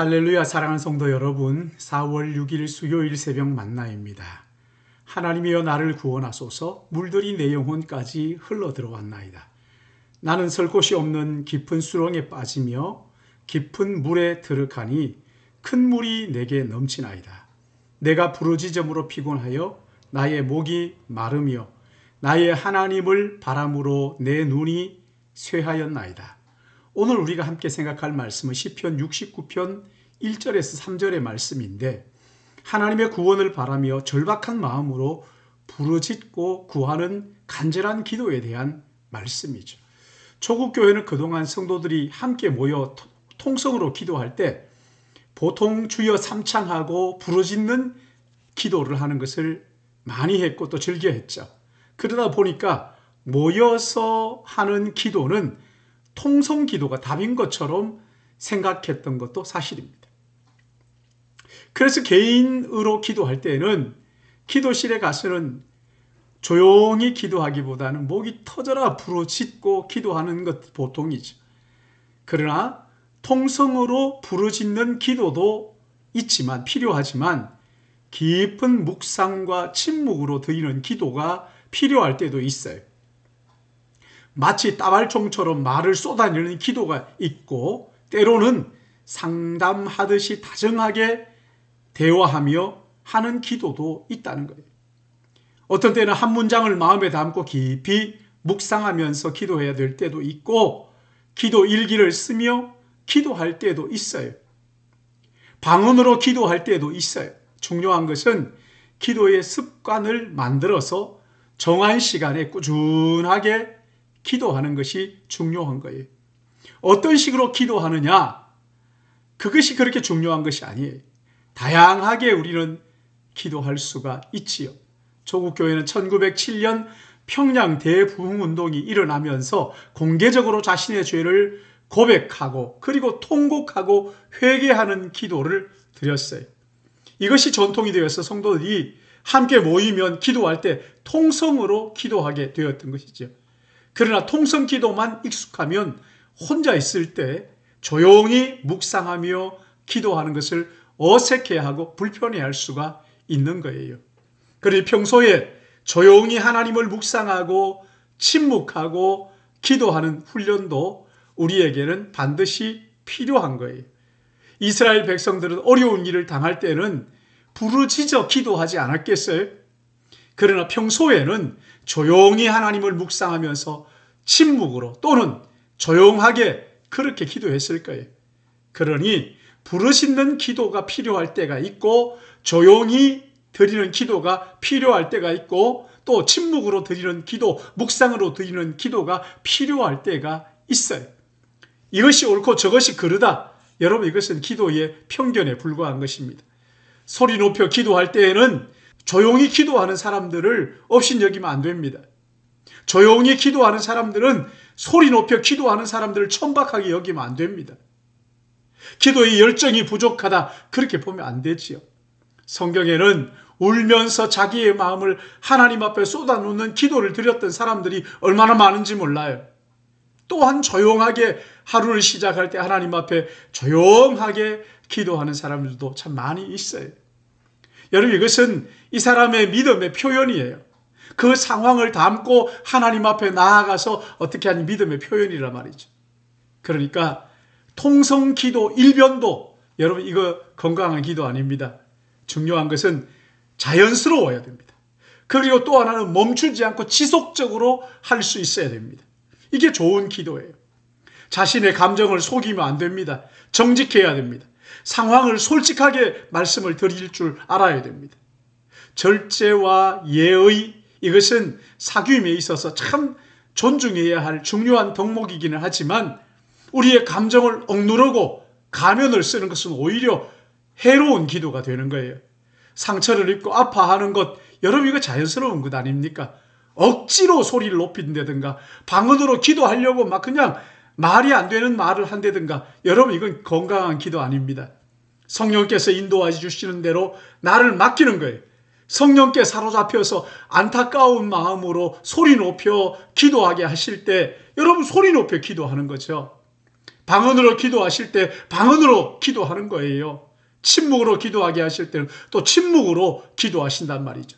할렐루야. 사랑하는 성도 여러분, 4월 6일 수요일 새벽 만나입니다. 하나님이여 나를 구원하소서. 물들이 내 영혼까지 흘러 들어왔나이다. 나는 설 곳이 없는 깊은 수렁에 빠지며 깊은 물에 들어가니 큰 물이 내게 넘치나이다. 내가 부르짖음으로 피곤하여 나의 목이 마르며 나의 하나님을 바람으로 내 눈이 쇠하였나이다. 오늘 우리가 함께 생각할 말씀은 시편 69편 1절에서 3절의 말씀인데, 하나님의 구원을 바라며 절박한 마음으로 부르짖고 구하는 간절한 기도에 대한 말씀이죠. 초국 교회는 그동안 성도들이 함께 모여 통성으로 기도할 때 보통 주여 삼창하고 부르짖는 기도를 하는 것을 많이 했고 또 즐겨했죠. 그러다 보니까 모여서 하는 기도는 통성 기도가 답인 것처럼 생각했던 것도 사실입니다. 그래서 개인으로 기도할 때는 기도실에 가서는 조용히 기도하기보다는 목이 터져라 부르짖고 기도하는 것 보통이죠. 그러나 통성으로 부르짖는 기도도 있지만, 필요하지만 깊은 묵상과 침묵으로 드리는 기도가 필요할 때도 있어요. 마치 따발총처럼 말을 쏟아내는 기도가 있고, 때로는 상담하듯이 다정하게 대화하며 하는 기도도 있다는 거예요. 어떤 때는 한 문장을 마음에 담고 깊이 묵상하면서 기도해야 될 때도 있고, 기도 일기를 쓰며 기도할 때도 있어요. 방언으로 기도할 때도 있어요. 중요한 것은 기도의 습관을 만들어서 정한 시간에 꾸준하게 기도하는 것이 중요한 거예요. 어떤 식으로 기도하느냐, 그것이 그렇게 중요한 것이 아니에요. 다양하게 우리는 기도할 수가 있지요. 조국교회는 1907년 평양 대부흥운동이 일어나면서 공개적으로 자신의 죄를 고백하고 그리고 통곡하고 회개하는 기도를 드렸어요. 이것이 전통이 되어서 성도들이 함께 모이면 기도할 때 통성으로 기도하게 되었던 것이죠. 그러나 통성 기도만 익숙하면 혼자 있을 때 조용히 묵상하며 기도하는 것을 어색해하고 불편해할 수가 있는 거예요. 그러니 평소에 조용히 하나님을 묵상하고 침묵하고 기도하는 훈련도 우리에게는 반드시 필요한 거예요. 이스라엘 백성들은 어려운 일을 당할 때는 부르짖어 기도하지 않았겠어요? 그러나 평소에는 조용히 하나님을 묵상하면서 침묵으로 또는 조용하게 그렇게 기도했을 거예요. 그러니 부르짖는 기도가 필요할 때가 있고, 조용히 드리는 기도가 필요할 때가 있고, 또 침묵으로 드리는 기도, 묵상으로 드리는 기도가 필요할 때가 있어요. 이것이 옳고 저것이 그르다, 여러분, 이것은 기도의 편견에 불과한 것입니다. 소리 높여 기도할 때에는 조용히 기도하는 사람들을 없인 여기면 안 됩니다. 조용히 기도하는 사람들은 소리 높여 기도하는 사람들을 천박하게 여기면 안 됩니다. 기도의 열정이 부족하다, 그렇게 보면 안 되지요. 성경에는 울면서 자기의 마음을 하나님 앞에 쏟아놓는 기도를 드렸던 사람들이 얼마나 많은지 몰라요. 또한 조용하게 하루를 시작할 때 하나님 앞에 조용하게 기도하는 사람들도 참 많이 있어요. 여러분, 이것은 이 사람의 믿음의 표현이에요. 그 상황을 담고 하나님 앞에 나아가서 어떻게 하는 믿음의 표현이란 말이죠. 그러니까 통성 기도 일변도, 여러분, 이거 건강한 기도 아닙니다. 중요한 것은 자연스러워야 됩니다. 그리고 또 하나는 멈추지 않고 지속적으로 할 수 있어야 됩니다. 이게 좋은 기도예요. 자신의 감정을 속이면 안 됩니다. 정직해야 됩니다. 상황을 솔직하게 말씀을 드릴 줄 알아야 됩니다. 절제와 예의, 이것은 사귐에 있어서 참 존중해야 할 중요한 덕목이기는 하지만, 우리의 감정을 억누르고 가면을 쓰는 것은 오히려 해로운 기도가 되는 거예요. 상처를 입고 아파하는 것, 여러분, 이거 자연스러운 것 아닙니까? 억지로 소리를 높인다든가 방언으로 기도하려고 막 그냥 말이 안 되는 말을 한다든가, 여러분, 이건 건강한 기도 아닙니다. 성령께서 인도해 주시는 대로 나를 맡기는 거예요. 성령께 사로잡혀서 안타까운 마음으로 소리 높여 기도하게 하실 때 여러분 소리 높여 기도하는 거죠. 방언으로 기도하실 때 방언으로 기도하는 거예요. 침묵으로 기도하게 하실 때는 또 침묵으로 기도하신단 말이죠.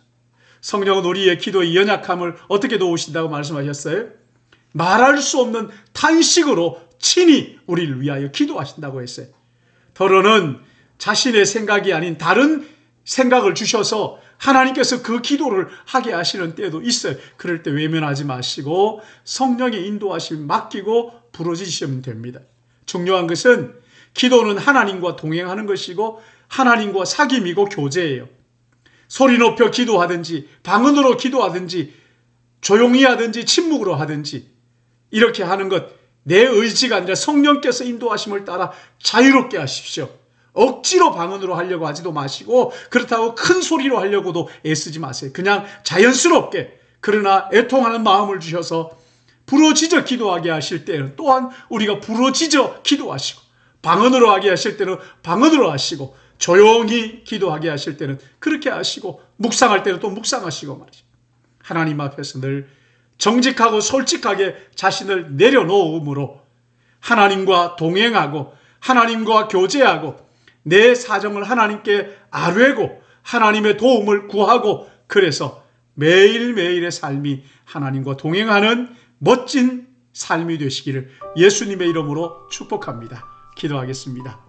성령은 우리의 기도의 연약함을 어떻게 도우신다고 말씀하셨어요? 말할 수 없는 탄식으로 친히 우리를 위하여 기도하신다고 했어요. 더러는 자신의 생각이 아닌 다른 생각을 주셔서 하나님께서 그 기도를 하게 하시는 때도 있어요. 그럴 때 외면하지 마시고 성령의 인도하심 맡기고 부르짖으시면 됩니다. 중요한 것은 기도는 하나님과 동행하는 것이고 하나님과 사귐이고 교제예요. 소리 높여 기도하든지 방언으로 기도하든지 조용히 하든지 침묵으로 하든지 이렇게 하는 것 내 의지가 아니라 성령께서 인도하심을 따라 자유롭게 하십시오. 억지로 방언으로 하려고 하지도 마시고 그렇다고 큰 소리로 하려고도 애쓰지 마세요. 그냥 자연스럽게 그러나 애통하는 마음을 주셔서 부르짖어 기도하게 하실 때는 또한 우리가 부르짖어 기도하시고 방언으로 하게 하실 때는 방언으로 하시고 조용히 기도하게 하실 때는 그렇게 하시고 묵상할 때는 또 묵상하시고 말이죠. 하나님 앞에서 늘 정직하고 솔직하게 자신을 내려놓음으로 하나님과 동행하고 하나님과 교제하고 내 사정을 하나님께 아뢰고 하나님의 도움을 구하고 그래서 매일매일의 삶이 하나님과 동행하는 멋진 삶이 되시기를 예수님의 이름으로 축복합니다. 기도하겠습니다.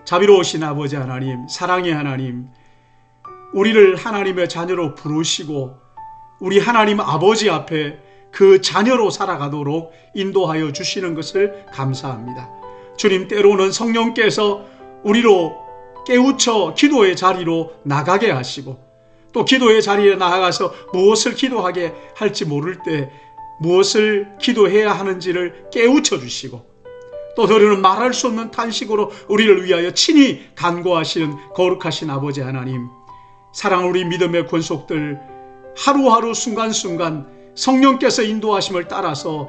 자비로우신 아버지 하나님, 사랑의 하나님, 우리를 하나님의 자녀로 부르시고 우리 하나님 아버지 앞에 그 자녀로 살아가도록 인도하여 주시는 것을 감사합니다. 주님, 때로는 성령께서 우리로 깨우쳐 기도의 자리로 나가게 하시고 또 기도의 자리에 나아가서 무엇을 기도하게 할지 모를 때 무엇을 기도해야 하는지를 깨우쳐 주시고 또 더러는 말할 수 없는 탄식으로 우리를 위하여 친히 간구하시는 거룩하신 아버지 하나님, 사랑하는 우리 믿음의 권속들 하루하루 순간순간 성령께서 인도하심을 따라서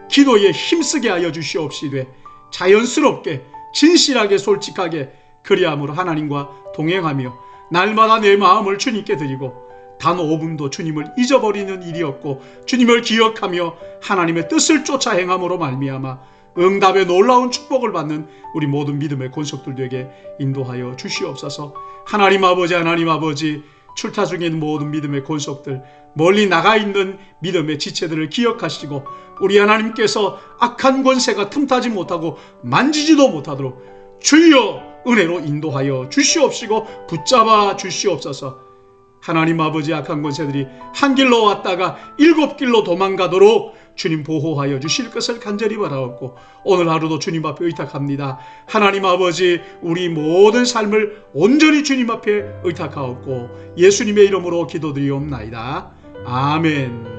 기도에 힘쓰게 하여 주시옵시되 자연스럽게 진실하게 솔직하게 그리함으로 하나님과 동행하며 날마다 내 마음을 주님께 드리고 단 5분도 주님을 잊어버리는 일이 없고 주님을 기억하며 하나님의 뜻을 쫓아 행함으로 말미암아 응답의 놀라운 축복을 받는 우리 모든 믿음의 권속들에게 인도하여 주시옵소서. 하나님 아버지 출타 중에 있는 모든 믿음의 권속들, 멀리 나가 있는 믿음의 지체들을 기억하시고 우리 하나님께서 악한 권세가 틈타지 못하고 만지지도 못하도록 주여 은혜로 인도하여 주시옵시고 붙잡아 주시옵소서. 하나님 아버지, 악한 권세들이 한 길로 왔다가 7길로 도망가도록 주님 보호하여 주실 것을 간절히 바라옵고 오늘 하루도 주님 앞에 의탁합니다. 하나님 아버지, 우리 모든 삶을 온전히 주님 앞에 의탁하옵고 예수님의 이름으로 기도드리옵나이다. 아멘.